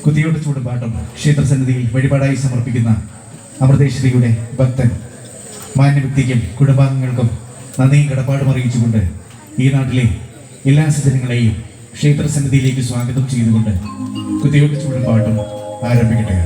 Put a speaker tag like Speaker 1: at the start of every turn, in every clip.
Speaker 1: കുത്തിയോട്ട് ചൂടുപാട്ടും ക്ഷേത്രസന്നിധിയിൽ വഴിപാടായി സമർപ്പിക്കുന്ന അമൃതേശ്വരിയുടെ ഭക്തൻ മാന്യ വ്യക്തിക്കും കുടുംബാംഗങ്ങൾക്കും നന്ദിയും കടപ്പാടും അറിയിച്ചുകൊണ്ട് ഈ നാട്ടിലെ എല്ലാ സജ്ജനങ്ങളെയും ക്ഷേത്രസന്നിധിയിലേക്ക് സ്വാഗതം ചെയ്തുകൊണ്ട് കുത്തിയോട്ട് ചൂടുപാട്ടും ആരംഭിക്കട്ടെ.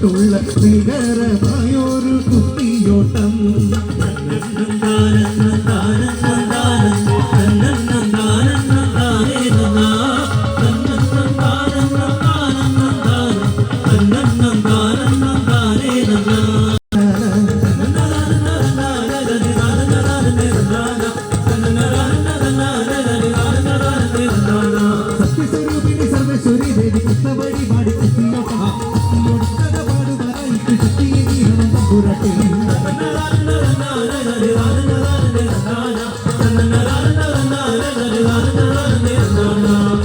Speaker 2: ുള്ള നികരമായൊരു കുത്തിയോട്ടം സത്യസ്വരൂപിണി സർവേശ്വരി ദേവി കൃഷ്ണവഴി പാടി കുത്തിയോട്ടം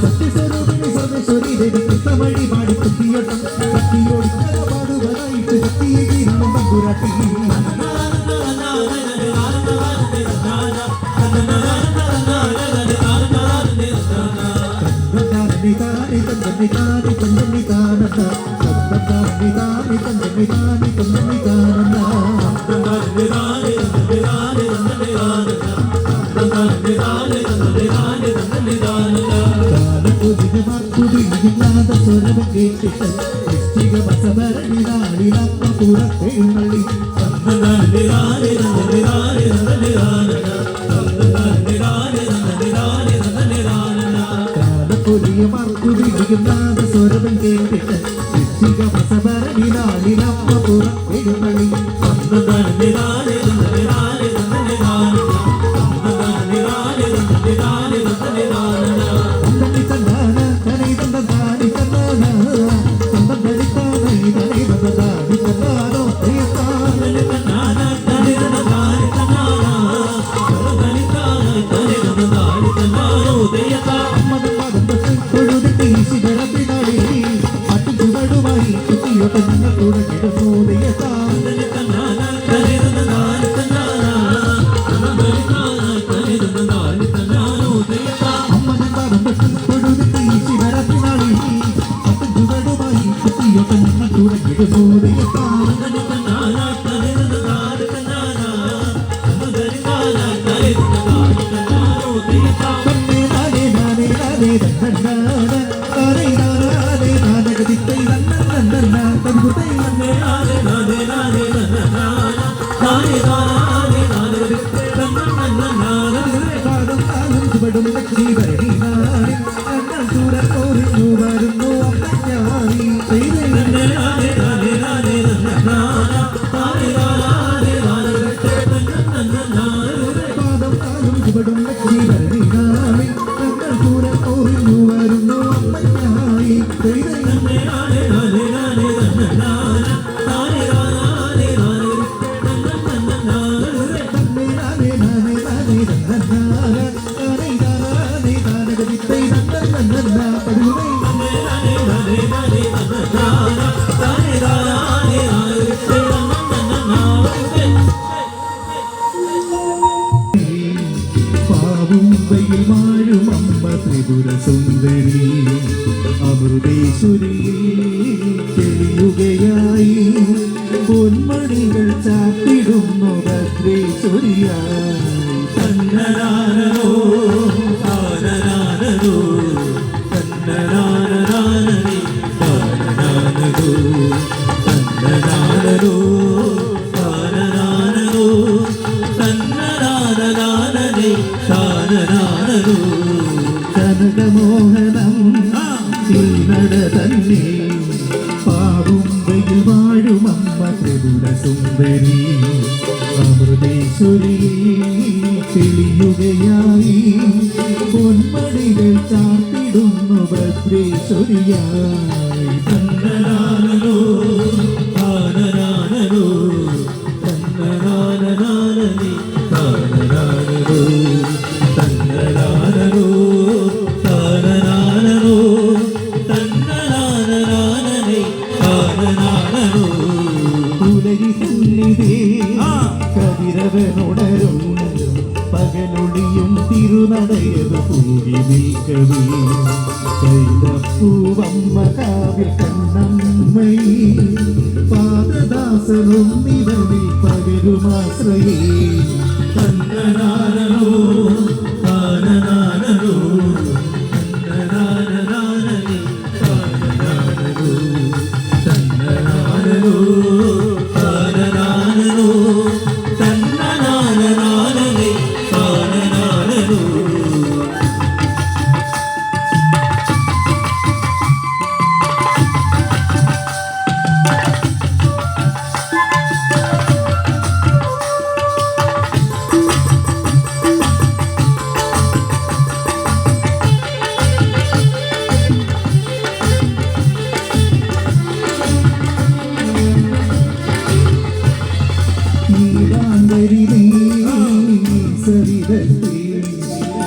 Speaker 2: സത്യസ്വരൂപിണി സർവേശ്വരി ദേവി കൃഷ്ണവഴി പാടി കുത്തിയോട്ടം കത്തിയോടിക്കര പാടുവരായിട്ട് കത്തിയെ കീരണം തമ്പുരാട്ടി സ്വരവൻ കേട്ടിട്ട് Yo സുന്ദരി അമൃതേശ്വരി തെളിയുകയായി പൊന്മണികൾ ചാത്തിടുന്നു ഭദ്രേശ്വരിയായി തന്നരാനോ താനരാനോ തന്നരാനരാനേ താനരാനോ തന്നരാനോ താനരാനോ തന്നരാനരാനേ താനരാനോ കനകമോഹനം ശ്രീനട തന്നെ പാവുമ്പയിൽ വാഴുമമ്മ ത്രിപുര സുന്ദരി അമൃതേശ്വരി തെളിയുകയായി പൊന്മണികൾ ചാർത്തിടുന്നു ഭദ്രേശ്വരിയായി തന്നരാനോ താനരാനോ തന്നരാനരാനേ താനരാനോ തന്നരാനോ താനരാനോ തന്നരാനരാനേ താനരാനോ പുലരി സന്നിധി കതിരവനുണരും പകലൊളിയും തിരുനടയത് പൂകി നിൽക്കവേ കൈതപ്പൂവമ്മ കാവിൽ കണ്ണമ്മയി പാദദാസനും നിവനിൽ പകരുമാശ്രയേ തന്നരാനോ താനരാനോ തന്നരാനരാനേ താനരാനോ തന്നരാനോ താനരാനോ തന്നരാനരാനേ താനരാനോ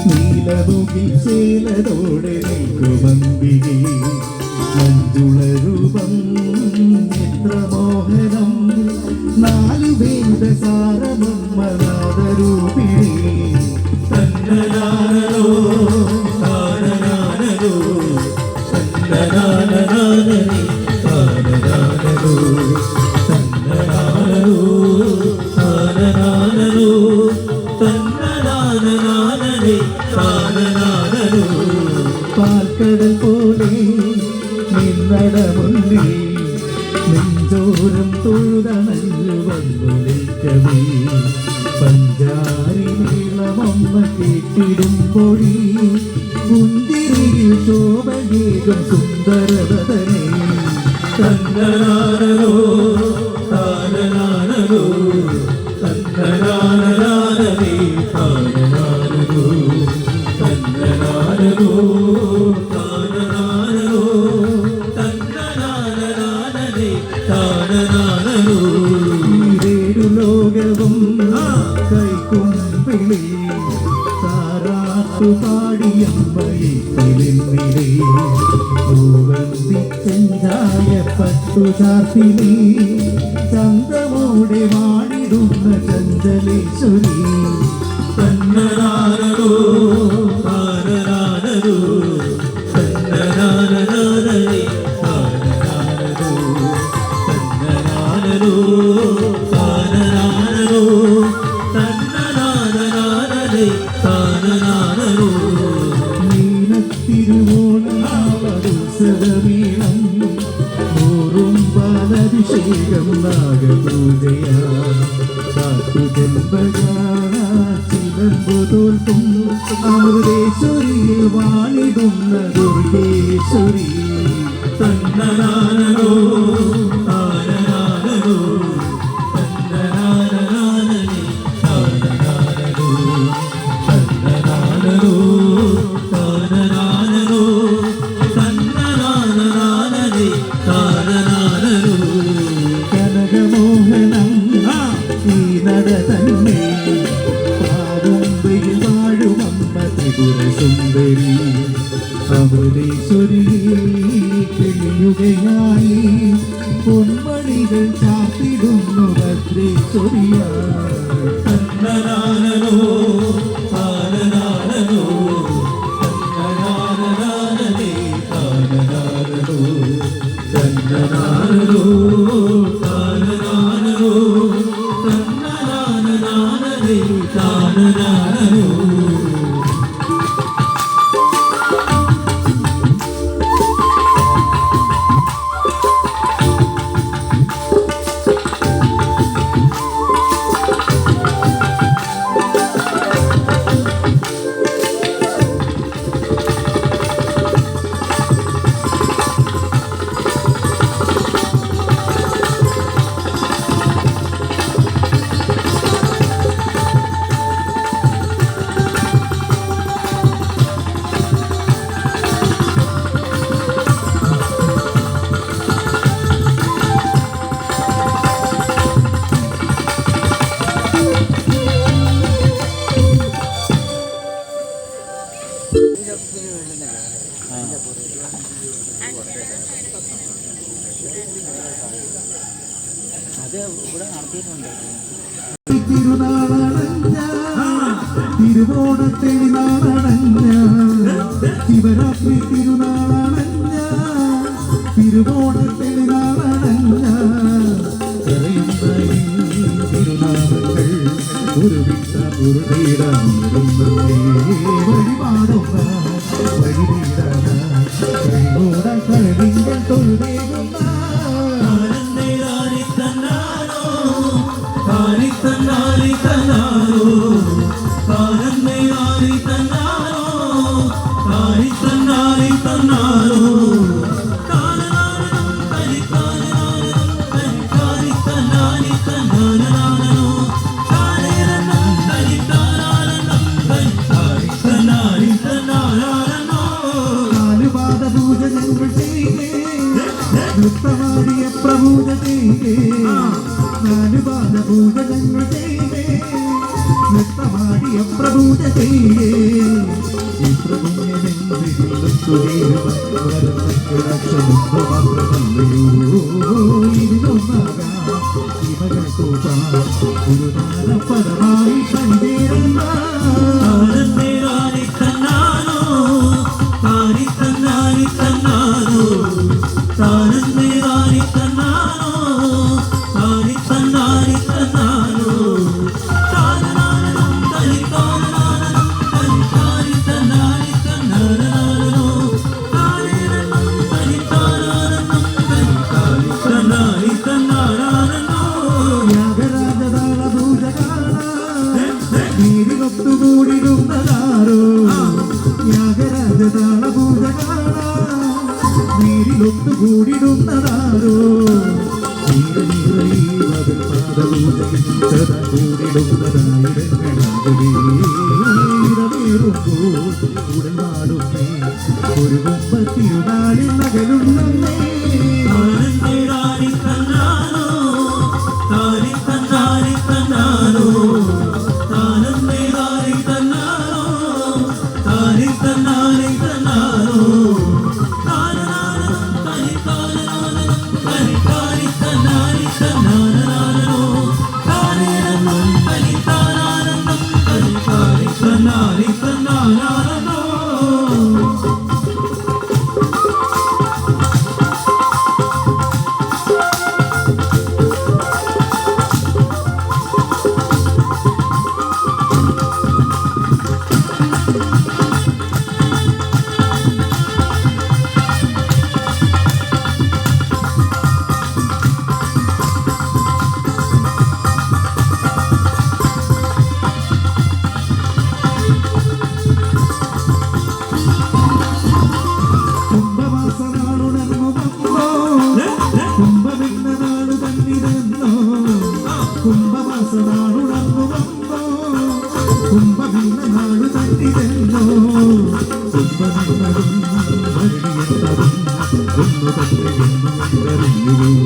Speaker 2: നീലമുകിൽ ചേലതോടെ നിൽക്കുമന്തികെ മഞ്ജുളരൂപം എത്ര മോഹനം നാലു വേദസാരമമ്മ നാദരൂപിണി തന്നരാനോ താനരാനോ തന്നരാനരാനേ താനരാനോ തന്നരാനോ താനരാനോ തന്നരാനരാനേ താനരാനോ പാൽക്കടൽ പോലെ നിന്നട മുന്നിൽ നെഞ്ചോരം തൊഴുതണഞ്ഞു വന്നു നിൽക്കവേ പഞ്ചാരി നീളമൊന്ന കേട്ടിടുമ്പൊഴി കുന്തിരിയിൽ ശോഭഗീകം സുന്ദരവദനേ തന്നരാനോ താനരാനോ തന്നരാനരാനേ താനരാനോ തന്നരാനോ താനരാനോ തന്നരാനരാനേ താനരാനോ ഈരേഴു ലോകവും കൈക്കുമ്പിളി താരാട്ടു പാടിയമ്മയെ തിരുന്നിലേ ചെഞ്ചായ പട്ടു ചാർത്തിനി ചന്തമോടെ വാണിടുന്ന ചഞ്ചലേശ്വരി തന്നരാനോ താനരാനോ തന്നരാനരാനേ താനരാനോ നാഗപൂജയാ ചിലമ്പു തോൽക്കും അമൃതേശ്വരിയിൽ വാണിടുന്ന ദുർഗേശ്വരി തന്നനാനോ താനനാനോ തന്നനാനനാനേ താനനാനോ തന്നനാനോ താനനാനോ തന്നനാനനാനേ താനനാനോ കനകമോഹനം ഈ നട തന്നെ പാവുമ്പയിൽ വാഴുമമ്മ ത്രിപുര സുന്ദരി അമൃതേശ്വരി തെളിയുകയായി പൊന്മണികൾ ചാത്തിടുന്നു ഭദ്രേശ്വരിയായി തന്നനാനോ താനനാനോ തന്നനാനനാനേ താനനാനോ തന്നനാനോ താനനാനോ തന്നനാനനാനേ താനനാനോ തിരുവോണത്തിൽ നാളണഞ്ഞ ശിവരാത്രി തിരുനാളണഞ്ഞ തിരുവോണത്തിൽ നാളണഞ്ഞ തിരുനാമങ്ങൾ ഒരു വിട്ട വഴിപാടുന്ന വഴിനീടാന കഴിവോട കഴിവിങ്ങൾ തൊഴുതേകുന്ന നൃത്തമാടിയ പ്രഭൂജ ചെയ്യേ നാലുപാദ പൂജകൾ ചെയ്യേ നൃത്തമാടിയ പ്രഭൂജ ചെയ്യേ ഈ പ്രഭുവിനെ പരമായി കണ്ടേരുന്ന ൂടിടുന്നതാരോ ഉടനാടുന്നേ ഒരു തിരുനാളിൽ നഗരുന്നേ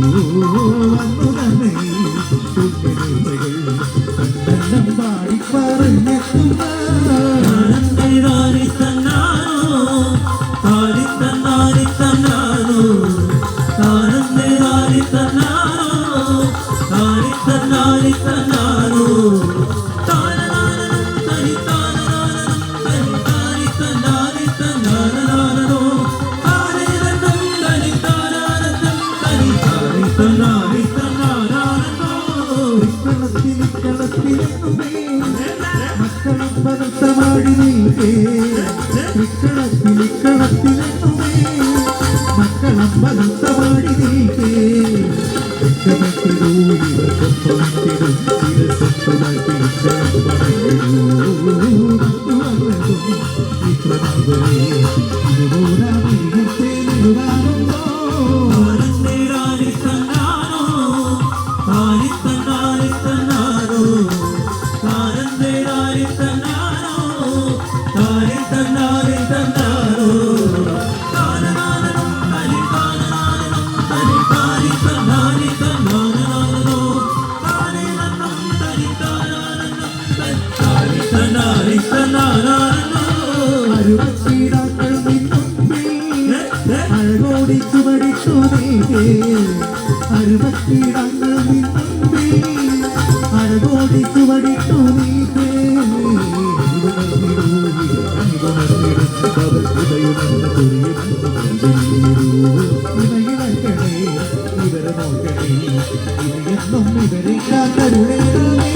Speaker 2: വന്നു തന്നെ പുണ്യനേമകൾ കണ്ണെണ്ണം പാടി പറഞ്ഞെത്തുന്ന മക്കളപ്പനത്തമാടി നീക്കേ ിക്കളത്തിലെന്നുമേ മക്കളപ്പനത്തമാടി നീക്കേ ഇവർക്കൊപ്പമിട്ടിടും തിരസത്തുമായി അരുവക്കീടാക്കൾ നിന്നുമ്പിൽ അഴകോടിച്ചു പഠിച്ചു നീക്കേ അരുവക്കീടാക്കൾ നിന്നുമ്പിൽ അഴകോടിച്ചു പഠിച്ചു നീക്കേ ഇവരെ നോക്കണേ ഇവരെന്നും ഇവരെ കാത്തരുടേണമേ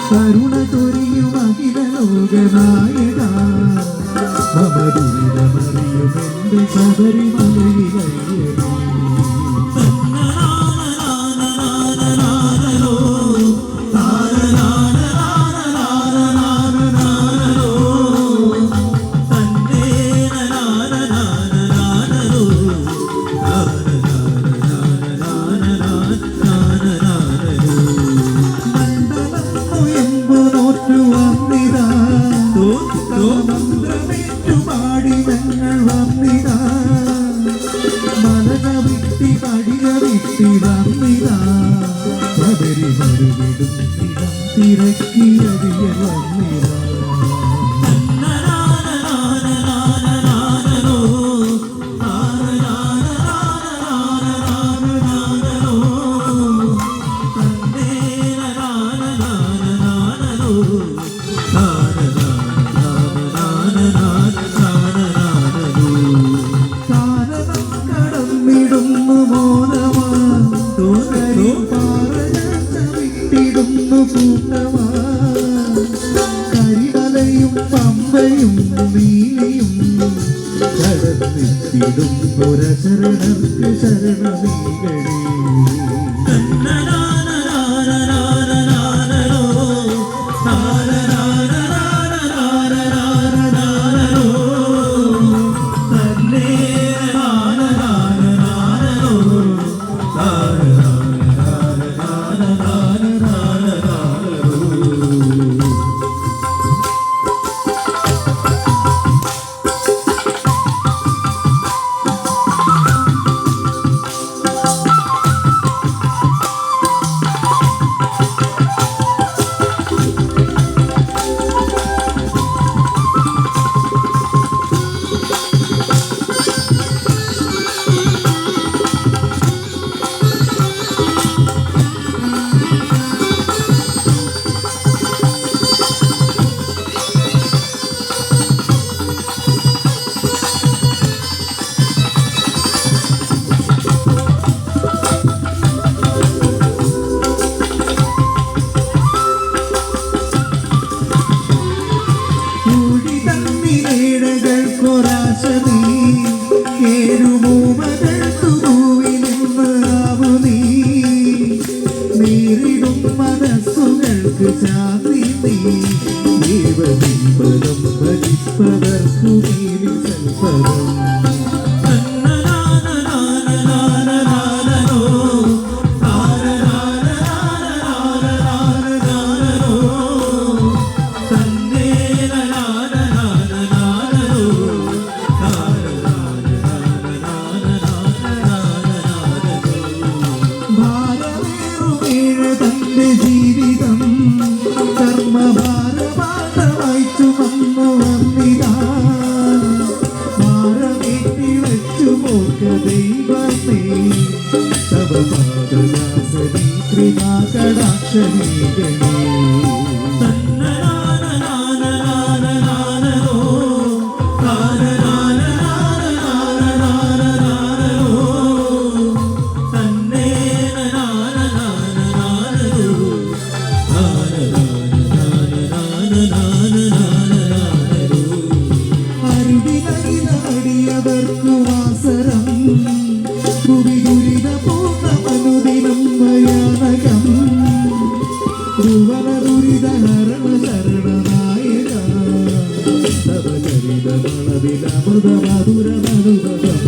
Speaker 2: കരുണ ചൊരിയും അഖില ലോകനായക മമദൂരമറിയുമെന്റെ ശബരിമലയിലെ പാടി ഞങ്ങൾ വന്നിതാ മലക വിട്ടി പടിക വിട്ടി വന്നിതാ ശബരി മരുവിടും തിരക്കിയടിയ വന്നിതാ കരിമലയും പമ്പയും നീലിയും കടന്നിട്ടിടും പുരശരണർക്ക് ശരണമീകളേ പദം ഭജിപ്പവർക്കു നീതി സൽപദം തന്റെ ജീവിതം കർമ്മഭാരമായി ചുമന്നു വന്നിതാ ഭാരമേറ്റിളച്ചു പോക്ക ദൈവമേ തവ പാദദാസനീ കൃപാ കടാക്ഷമേകണേ അരുവിനടിയവർക്കു വാസരം ഭൂമി ദുരിത പൂർണ്ണമനുദിനം ഭയാനകം ഭുവന ദുരിത ഹരണ ശരണനായക തവ ചരിത മണവിലമൃത മധുര മനുഭവം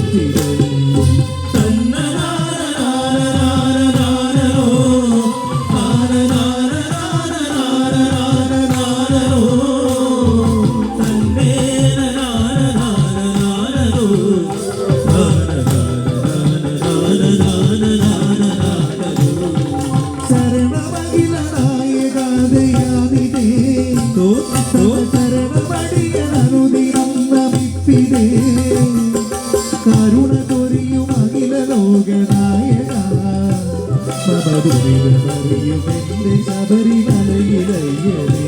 Speaker 2: ചിരം കരുണ കൊരിയും അഖില ലോകനായക മധുരമറിയും എന്റെ ശബരിമലയിലയ്യനേ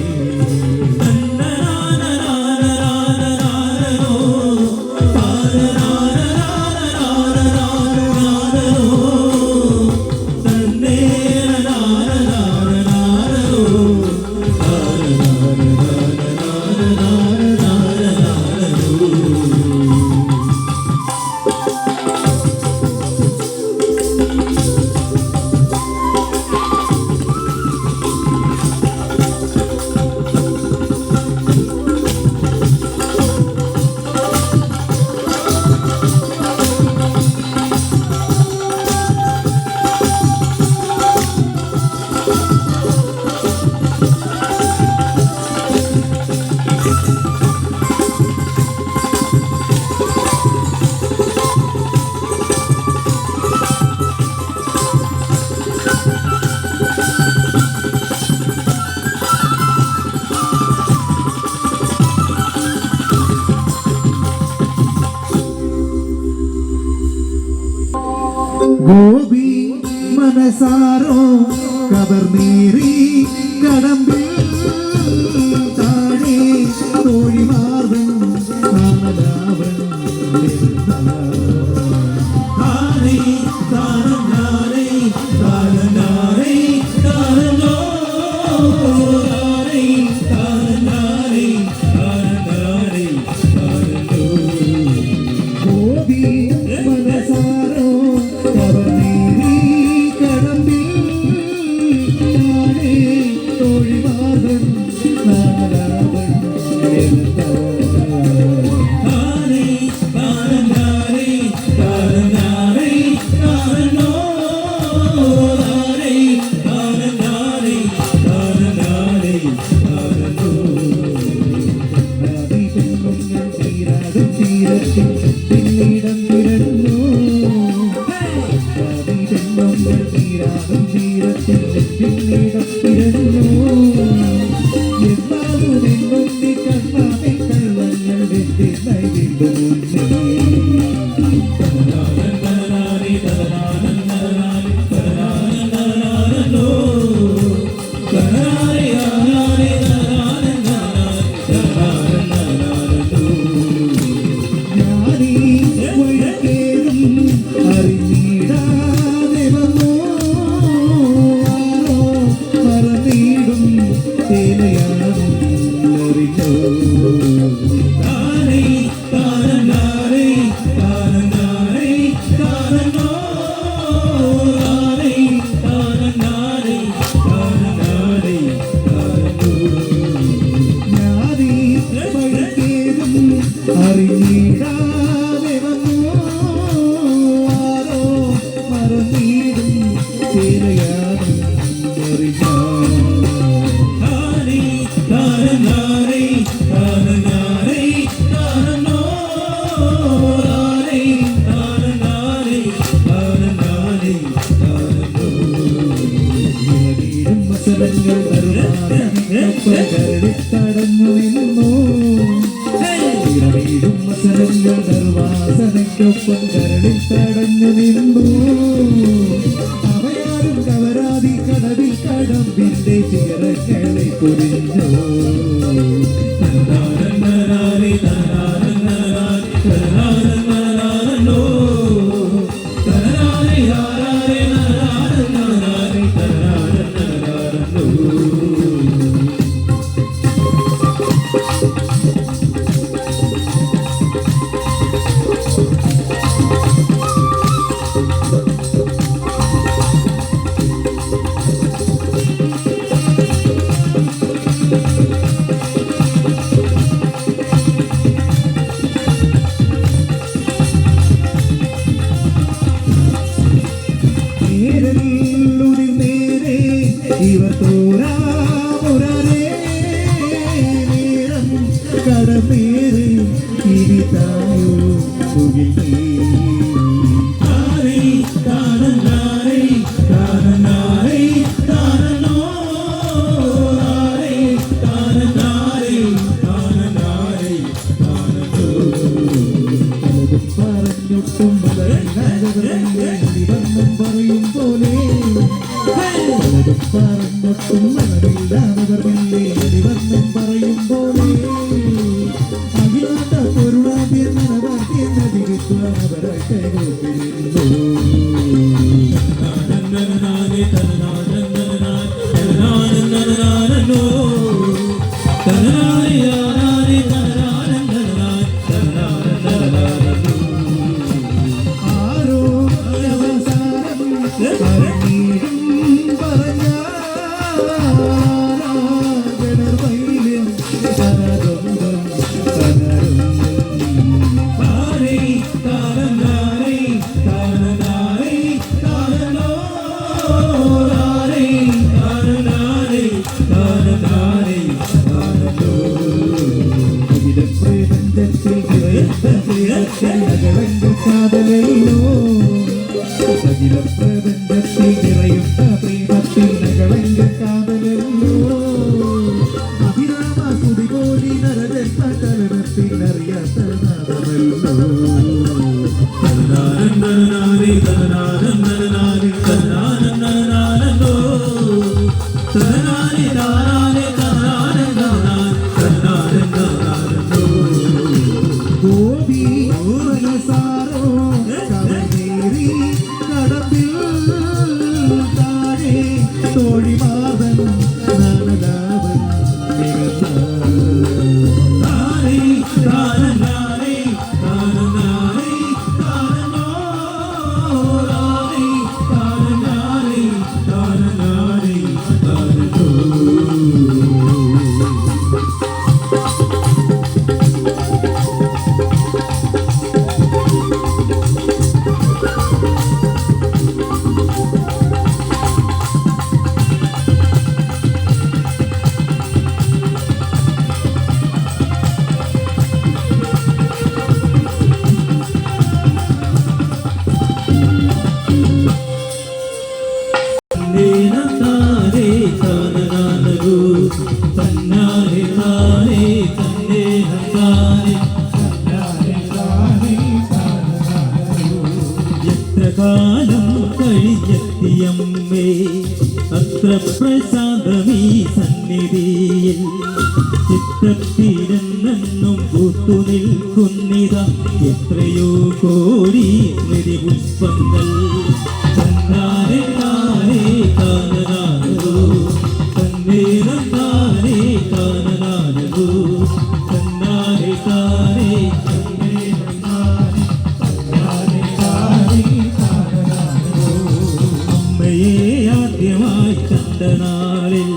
Speaker 2: ഗോപി മനസാരോ കവർന്നേറി കടമ്പിൽ താഴെ തോഴിമാർവൻ കാമലാവൻ ഗോപി മനസാരോ കവർന്നേറി കടമ്പിൽ താഴെ തോഴിമാർവൻ കാമലാവൻ പിന്നീടം തുരന്നു തീരാതും തീരത്തിൽ പിന്നീടം തുരന്നു എന്നാലും നിന്നൊന്നി കണ്ണാമി കള്ളങ്ങൾ വെന്തിനായി പൊൻകരളിൽ തടഞ്ഞു നിന്നു അവയാരും കവരാതി കടവിൽ കടമ്പിന്റെ ചിറകളെ പൊരിഞ്ഞു ഇവർ തോരാമുരേ നേരം കടമേറി ഇനി തായോ തുകിൽ പറഞ്ഞൊട്ടും പറയും പോലെ പറഞ്ഞൊട്ടും മലമില്ലാതവർമില്ലേ അടിവർണ്ണം പറയും പോലെ അഖിലാണ്ട പൊരുളാദ്യം നനവാദ്യം നദിക്കുവാനവരായി കൈകോപ്പിരുന്നു ആരോ അവസാനം കാതലല്ലോ സകില പ്രപഞ്ചത്തിൽ നിറയുന്ന പ്രേമത്തിൽ നകളങ്ക കാതലല്ലോ അഭിരാമ കുടികോടി നരജന്മ കലനത്തിനറിയാത്ത നാദമല്ലോ ഗോപി മനസാരോ കവനേറി കടമ്പിൽ താഴെ തോഴിമാതൻ നാനലാവൻ കാലം കഴിഞ്ഞെത്തിയമ്മേ അത്ര പ്രസാദമീ സന്നിധിയിൽ ചിത്രത്തിലെന്നും പൂത്തുനിൽക്കുന്നിത എത്രയോ കോടി സ്മൃതി പുഷ്പങ്ങൾ തന്നാരെ താരേ കാനനാനോ തന്നേരം താരേ കാനനാനോ തന്നാരെ താരേ നാളിൽ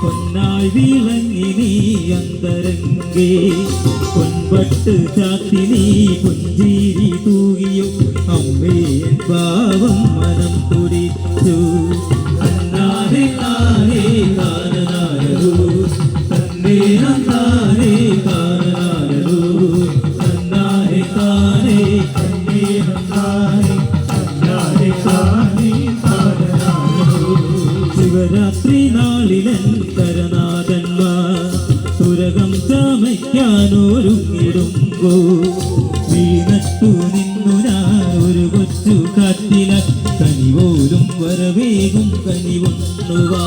Speaker 2: പൊന്നായി വിളങ്ങി നീ അന്തരംഗേ പൊൻപട്ട് ചാത്തി നീ പുഞ്ചിരി തൂകിയോ അമ്മേ പാവം മനം തുടിച്ചു അന്നാരെ താരേ കാനനാരോ തന്നേരം താരേ കാനനാരോ തന്നാരെ താരേ തന്നേരം താരേ തന്നാരെ താരേ ശിവരാത്രി നാളിലൻ കരനാഥന്മാർ സുരകം ചമയ്ക്കാനൊരുങ്ങിടുമ്പോ വീണത്തു നിന്നു
Speaker 3: കാറ്റില കനിപോലും വരവേകും കനിവൊന്നുവാ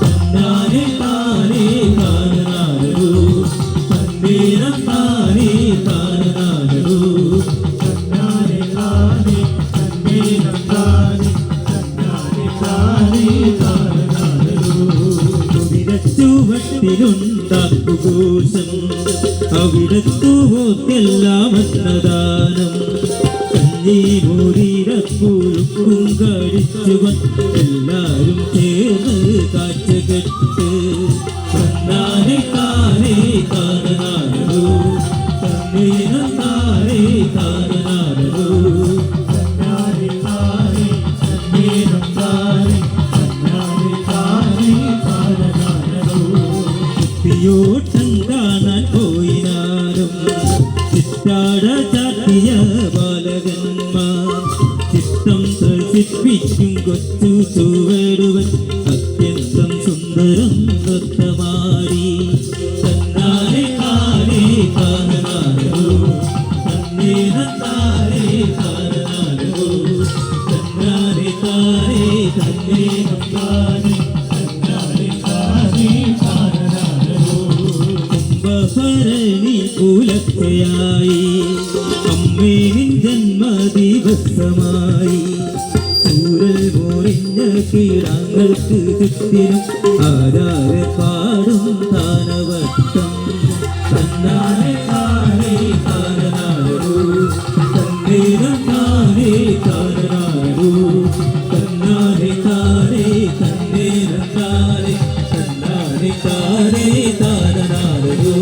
Speaker 3: തന്നാനെ താനേ താനാനോ തന്നീരം താനേ താനാനോ തന്നാനെ താനേ തന്നീരം താനേ തന്നാനെ താനേ താനാനോ വിരച്ചുവട്ടിലുണ്ടാക്കുഘോഷം അവിടത്തു പോക്കെല്ലാം അന്നദാനം കഞ്ഞി മൂരിരപ്പുഴുക്കും കഴിച്ചുകൊണ്ട് എല്ലാരും ചേർന്ന് കാഴ്ച കെട്ട് തന്നാനെ താനേ താനാനോ തന്നീരം താനേ താനാനോ തന്നാനെ താനേ തന്നീരം താനേ തന്നാനെ താനേ താനാനോ കുത്തിയോട്ടം കാണാൻ പോയിനാരും ചിറ്റാട ചാത്തിയ ബാലകന്മാർ ചിത്തം ത്രസിപ്പിക്കും കൊച്ചു ചുവടുവൻ അത്യന്തം സുന്ദരം നൃത്തമാടി തന്നാനെ താനേ താനാനോ തന്നീരം താനേ താനാനോ തന്നാനെ താനേ തന്നീരം താനേ തന്നാനെ താനേ താനാനോ കുംഭഭരണി പുലർച്ചയായി അമ്മേ നിൻ ജന്മദിവസമായി ചൂരൽ മോറിഞ്ഞ കീടാങ്ങൾക്ക് ചുറ്റിനും ആരാര പാടും താനവട്ടം തന്നാനെ താനേ താനാനോ തന്നീരം താനേ താനാനോ തന്നാനെ താനേ തന്നീരം താനേ തന്നാനെ താനേ താനാനോ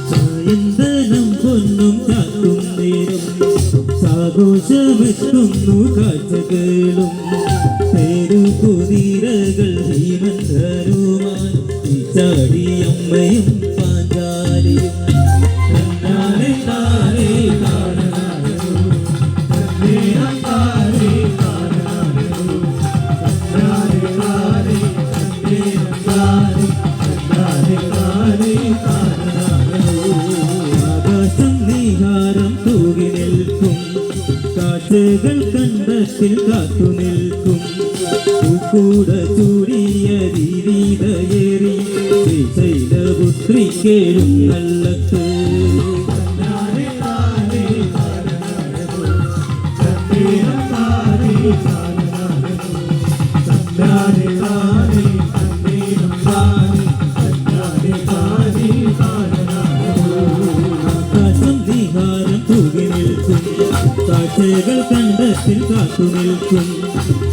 Speaker 3: സായന്തനം പൊന്നും ചാത്തും നേരം സാഘോഷമെത്തുന്നു കാഴ്ചകളും പേരു കുതിരകൾ ഹീമന്തരുമാൻ ചാടിയമ്മയും പാഞ്ചാലിയും തന്നാനെ താനേ താനാനോ തന്നീരം താനേ താനാനോ തന്നാനെ താനേ തന്നീരം താനേ തന്നാനെ താനേ താനാനോ ആകാശം നീഹാരം തൂകി നിൽക്കും കാറ്റുകൾ കണ്ടത്തിൽ കാത്തു നിൽക്കും പൂക്കൂട ചൂടിയ രീതയേറി ശ്രീശൈലപുത്രി കേഴും നല്ലത്ത് തന്നാനെ താനേ താനാനോ തന്നീരം താനേ താനാനോ തന്നാനെ താനേ തന്നീരം താനേ തന്നാനെ താനേ താനാനോ ആകാശം നീഹാരം തൂകി നിൽക്കും കാഴ്ചകൾ കണ്ടത്തിൽ കാത്തു നിൽക്കും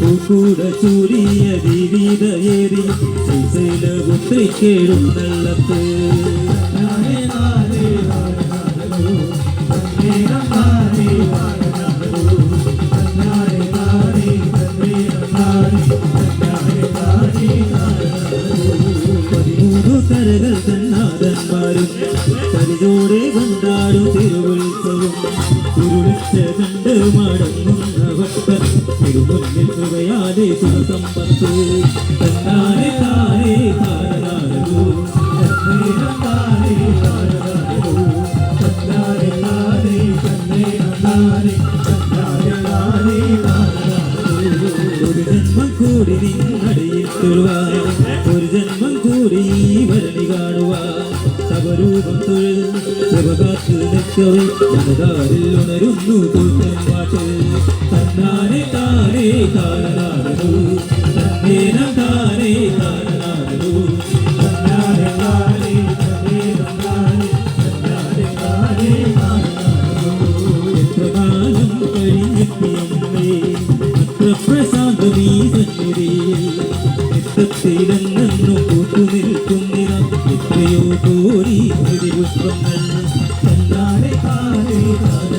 Speaker 3: പൂക്കൂട ചൂടിയ വിവിധയേറി ശ്രീശൈലപുത്രി കേഴും നല്ലത്ത് തന്നാനെ താനേ താനാനോ തന്നീരം താനേ താനാനോ തന്നാനെ താനേ തന്നീരം താനേ തന്നാനെ താനേ താനാനോ 13 കരകൾ കണ്ണാടന്മാരും പരിചോടെ കൊണ്ടാടും തിരുവുത്സവം ഉരുളിച്ച കണ്ട് മടങ്ങുന്ന ഭക്തർ തിരുമുന്നിൽ കൃപയാലെ സുഖസമ്പത്ത് തന്നാനെ താനേ താനാനോ തന്നീരം താനേ താനാനോ തന്നാനെ താനേ തന്നീരം താനേ തന്നാനെ താനേ താനാനോ ഒരു ജന്മം കൂടി നിന്നടിയിൽ തൊഴുവാൻ ഒരു ജന്മം കൂടി ഭരണി കാണുവാൻ തവരൂപം തൊഴുത് കൃപകാത്ത് നിൽക്കവേ മനതാരിൽ ഉണരുന്നു കൂട്ടൻ പാട്ട് തന്നാനെ താനേ താനാനോ തന്നീരം താനേ താനാനോ തന്നാനെ താനേ തന്നീരം താനേ തന്നാനെ താനേ താനാനോ എത്ര കാലം കഴിഞ്ഞെത്തിയമ്മേ അത്ര പ്രശാന്തമീ സന്നിധിയിൽ തന്റെ